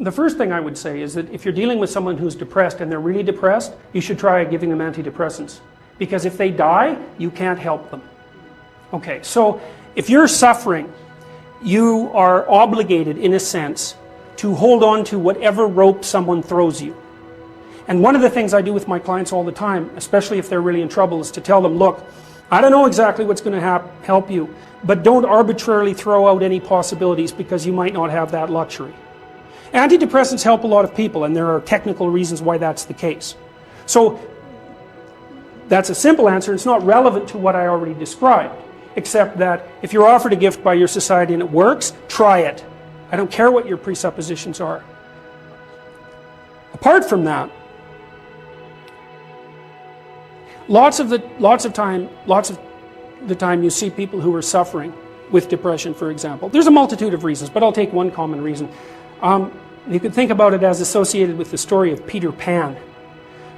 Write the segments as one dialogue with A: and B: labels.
A: The first thing I would say is that if you're dealing with someone who's depressed and they're really depressed, you should try giving them antidepressants. Because if they die, you can't help them. Okay, so if you're suffering, you are obligated, in a sense, to hold on to whatever rope someone throws you. And one of the things I do with my clients all the time, especially if they're really in trouble, is to tell them, look, I don't know exactly what's going to help you, but don't arbitrarily throw out any possibilities because you might not have that luxury. Antidepressants help a lot of people, and there are technical reasons why that's the case. So that's a simple answer. It's not relevant to what I already described, except that if you're offered a gift by your society and it works, try it. I don't care what your presuppositions are. Apart from that, lots of the time you see people who are suffering with depression, for example. There's a multitude of reasons, but I'll take one common reason. You could think about it as associated with the story of Peter Pan.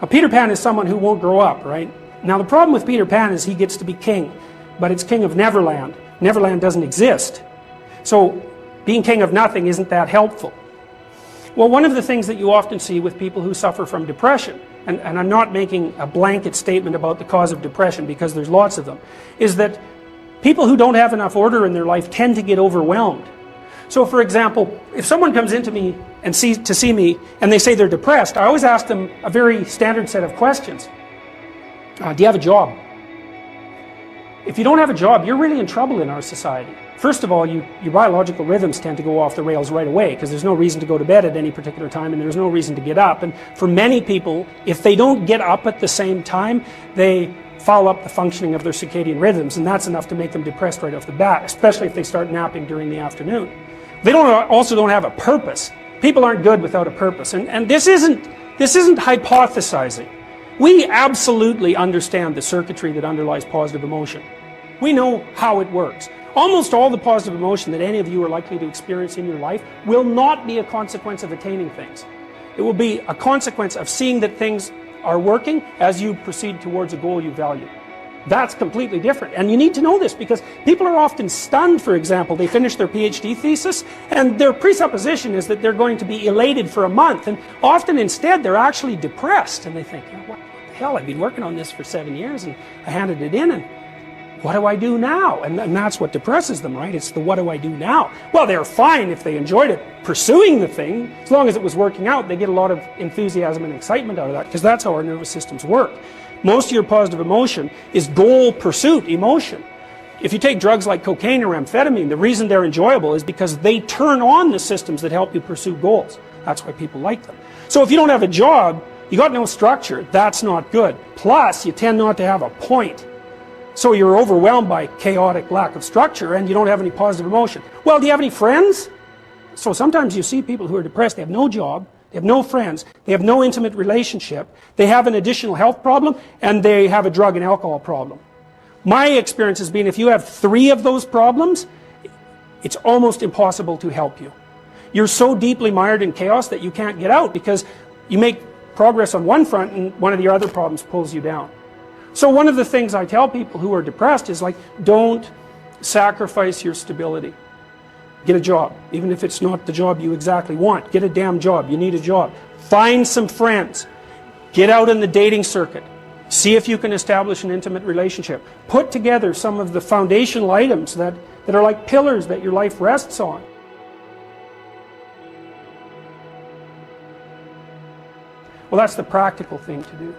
A: Now, Peter Pan is someone who won't grow up, right? Now, the problem with Peter Pan is he gets to be king, but it's king of Neverland. Neverland doesn't exist. So, being king of nothing isn't that helpful. Well, one of the things that you often see with people who suffer from depression, and I'm not making a blanket statement about the cause of depression because there's lots of them, is that people who don't have enough order in their life tend to get overwhelmed. So, for example, if someone comes into me and to see me and they say they're depressed, I always ask them a very standard set of questions. Do you have a job? If you don't have a job, you're really in trouble in our society. First of all, your biological rhythms tend to go off the rails right away because there's no reason to go to bed at any particular time and there's no reason to get up. And for many people, if they don't get up at the same time, they foul up the functioning of their circadian rhythms, and that's enough to make them depressed right off the bat, especially if they start napping during the afternoon. They also don't have a purpose. People aren't good without a purpose. And this isn't hypothesizing. We absolutely understand the circuitry that underlies positive emotion. We know how it works. Almost all the positive emotion that any of you are likely to experience in your life will not be a consequence of attaining things. It will be a consequence of seeing that things are working as you proceed towards a goal you value. That's completely different. And you need to know this because people are often stunned, for example. They finish their PhD thesis and their presupposition is that they're going to be elated for a month. And often instead they're actually depressed. And they think, what the hell, I've been working on this for 7 years and I handed it in and what do I do now? And that's what depresses them, right? It's the what do I do now? Well, they're fine if they enjoyed it, pursuing the thing. As long as it was working out, they get a lot of enthusiasm and excitement out of that because that's how our nervous systems work. Most of your positive emotion is goal pursuit emotion. If you take drugs like cocaine or amphetamine, the reason they're enjoyable is because they turn on the systems that help you pursue goals. That's why people like them. So if you don't have a job, you got no structure, that's not good. Plus, you tend not to have a point. So you're overwhelmed by chaotic lack of structure and you don't have any positive emotion. Well, do you have any friends? So sometimes you see people who are depressed, they have no job, they have no friends, they have no intimate relationship, they have an additional health problem, and they have a drug and alcohol problem. My experience has been if you have 3 of those problems, it's almost impossible to help you. You're so deeply mired in chaos that you can't get out because you make progress on one front and one of the other problems pulls you down. So one of the things I tell people who are depressed is like, don't sacrifice your stability. Get a job, even if it's not the job you exactly want. Get a damn job, you need a job. Find some friends. Get out in the dating circuit. See if you can establish an intimate relationship. Put together some of the foundational items that are like pillars that your life rests on. Well, that's the practical thing to do.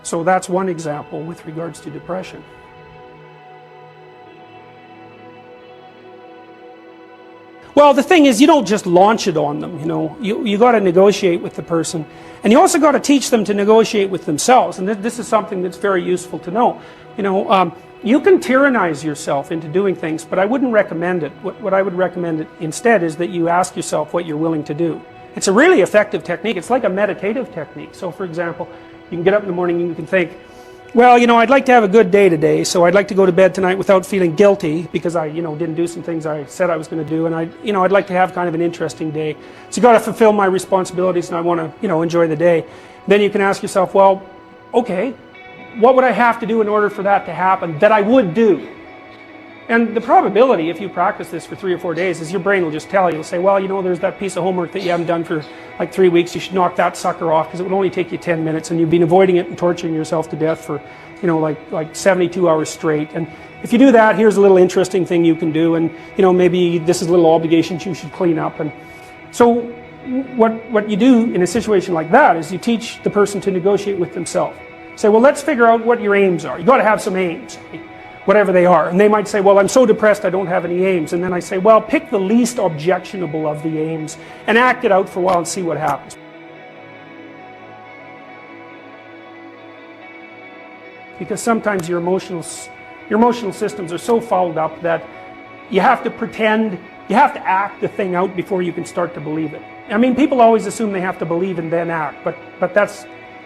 A: So that's one example with regards to depression. Well, the thing is, you don't just launch it on them, you got to negotiate with the person. And you also got to teach them to negotiate with themselves. And this is something that's very useful to know. You can tyrannize yourself into doing things, but I wouldn't recommend it. What I would recommend instead is that you ask yourself what you're willing to do. It's a really effective technique. It's like a meditative technique. So, for example, you can get up in the morning and you can think, well, I'd like to have a good day today, so I'd like to go to bed tonight without feeling guilty because I, didn't do some things I said I was going to do, and I'd like to have kind of an interesting day. So you got to fulfill my responsibilities, and I want to, enjoy the day. Then you can ask yourself, well, okay, what would I have to do in order for that to happen that I would do? And the probability, if you practice this for 3 or 4 days, is your brain will just tell you, it'll say, well, you know, there's that piece of homework that you haven't done for like 3 weeks, you should knock that sucker off because it would only take you 10 minutes and you've been avoiding it and torturing yourself to death for, you know, like 72 hours straight. And if you do that, here's a little interesting thing you can do, and, you know, maybe this is a little obligations you should clean up. And so what you do in a situation like that is you teach the person to negotiate with themselves. Say, well, let's figure out what your aims are. You got to have some aims, whatever they are. And they might say, well, I'm so depressed I don't have any aims. And then I say, well, pick the least objectionable of the aims and act it out for a while and see what happens. Because sometimes your emotional systems are so fouled up that you have to pretend, you have to act the thing out before you can start to believe it. I mean, people always assume they have to believe and then act, but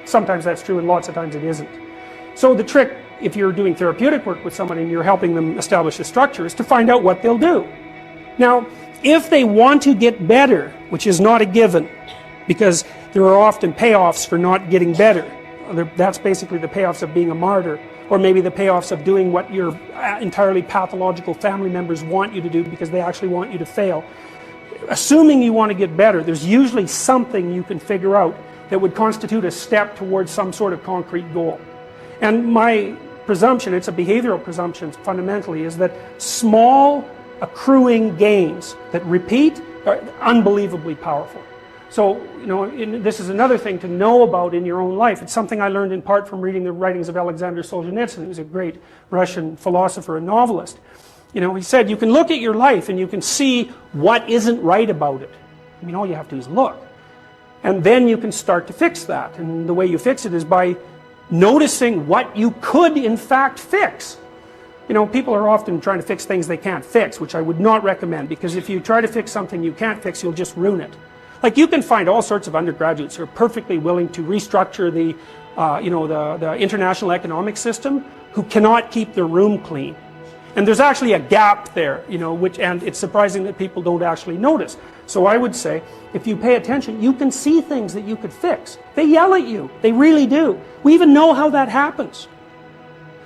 A: sometimes that's true and lots of times it isn't. So the trick, if you're doing therapeutic work with someone and you're helping them establish a structure, is to find out what they'll do. Now, if they want to get better, which is not a given, because there are often payoffs for not getting better. That's basically the payoffs of being a martyr, or maybe the payoffs of doing what your entirely pathological family members want you to do because they actually want you to fail. Assuming you want to get better, there's usually something you can figure out that would constitute a step towards some sort of concrete goal. And my presumption, it's a behavioral presumption fundamentally, is that small accruing gains that repeat are unbelievably powerful. So, you know, this is another thing to know about in your own life. It's something I learned in part from reading the writings of Alexander Solzhenitsyn, who's a great Russian philosopher and novelist. You know, he said, you can look at your life and you can see what isn't right about it. I mean, all you have to do is look. And then you can start to fix that. And the way you fix it is by noticing what you could in fact fix. You know, people are often trying to fix things they can't fix, which I would not recommend, because if you try to fix something you can't fix, you'll just ruin it. Like, you can find all sorts of undergraduates who are perfectly willing to restructure the, the international economic system, who cannot keep their room clean. And there's actually a gap there, you know, and it's surprising that people don't actually notice. So I would say, if you pay attention, you can see things that you could fix. They yell at you. They really do. We even know how that happens.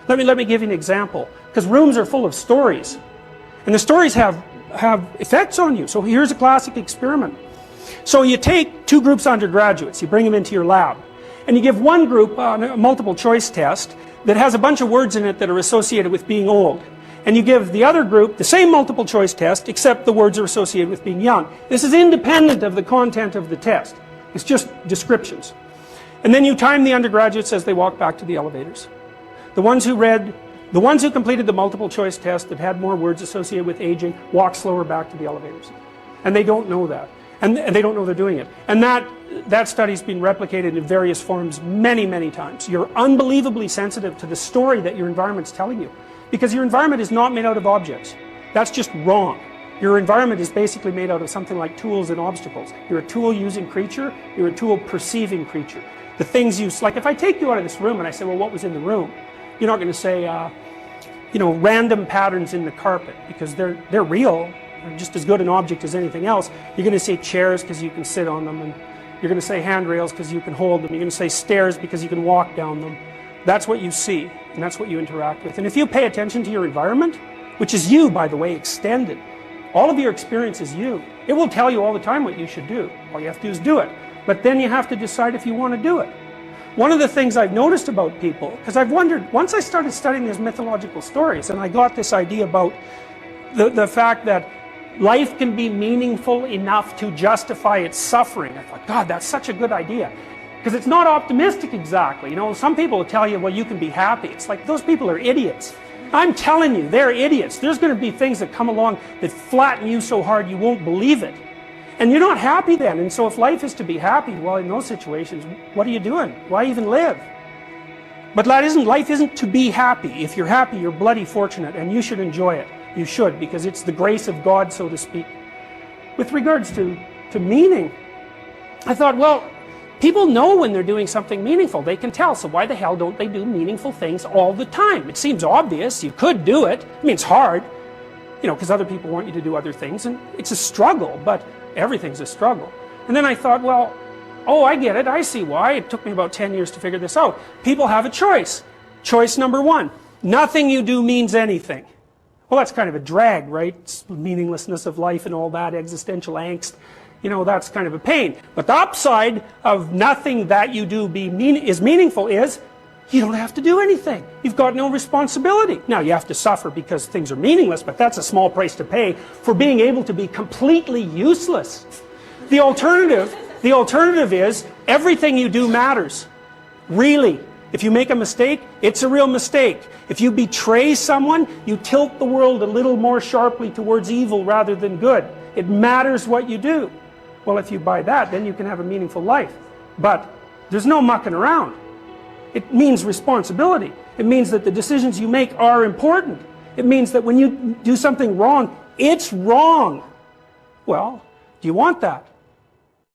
A: Let me give you an example. Because rooms are full of stories. And the stories have effects on you. So here's a classic experiment. So you take 2 groups of undergraduates, you bring them into your lab, and you give one group a multiple choice test that has a bunch of words in it that are associated with being old. And you give the other group the same multiple choice test, except the words are associated with being young. This is independent of the content of the test. It's just descriptions. And then you time the undergraduates as they walk back to the elevators. The ones who completed the multiple choice test that had more words associated with aging walk slower back to the elevators. And they don't know that. And they don't know they're doing it. And that study's been replicated in various forms many, many times. You're unbelievably sensitive to the story that your environment's telling you. Because your environment is not made out of objects. That's just wrong. Your environment is basically made out of something like tools and obstacles. You're a tool-using creature, you're a tool-perceiving creature. The things you, like if I take you out of this room and I say, well, what was in the room? You're not going to say, you know, random patterns in the carpet, because they're real. They're just as good an object as anything else. You're going to say chairs because you can sit on them, and you're going to say handrails because you can hold them. You're going to say stairs because you can walk down them. That's what you see, and that's what you interact with. And if you pay attention to your environment, which is you, by the way, extended, all of your experience is you. It will tell you all the time what you should do. All you have to do is do it. But then you have to decide if you want to do it. One of the things I've noticed about people, because I've wondered, once I started studying these mythological stories, and I got this idea about the fact that life can be meaningful enough to justify its suffering. I thought, God, that's such a good idea. Because it's not optimistic exactly. You know, some people will tell you, well, you can be happy. It's like, those people are idiots. I'm telling you, they're idiots. There's going to be things that come along that flatten you so hard you won't believe it. And you're not happy then. And so if life is to be happy, well, in those situations, what are you doing? Why even live? But life isn't to be happy. If you're happy, you're bloody fortunate, and you should enjoy it. You should, because it's the grace of God, so to speak. With regards to meaning, I thought, well, people know when they're doing something meaningful. They can tell, so why the hell don't they do meaningful things all the time? It seems obvious. You could do it. I mean, it's hard, you know, because other people want you to do other things, and it's a struggle, but everything's a struggle. And then I thought, well, oh, I get it. I see why. It took me about 10 years to figure this out. People have a choice. Choice number 1. Nothing you do means anything. Well, that's kind of a drag, right? It's meaninglessness of life and all that, existential angst. You know, that's kind of a pain. But the upside of nothing that you do is meaningful is you don't have to do anything. You've got no responsibility. Now, you have to suffer because things are meaningless, but that's a small price to pay for being able to be completely useless. The alternative is everything you do matters. Really. If you make a mistake, it's a real mistake. If you betray someone, you tilt the world a little more sharply towards evil rather than good. It matters what you do. Well, if you buy that, then you can have a meaningful life. But there's no mucking around. It means responsibility. It means that the decisions you make are important. It means that when you do something wrong, it's wrong. Well, do you want that?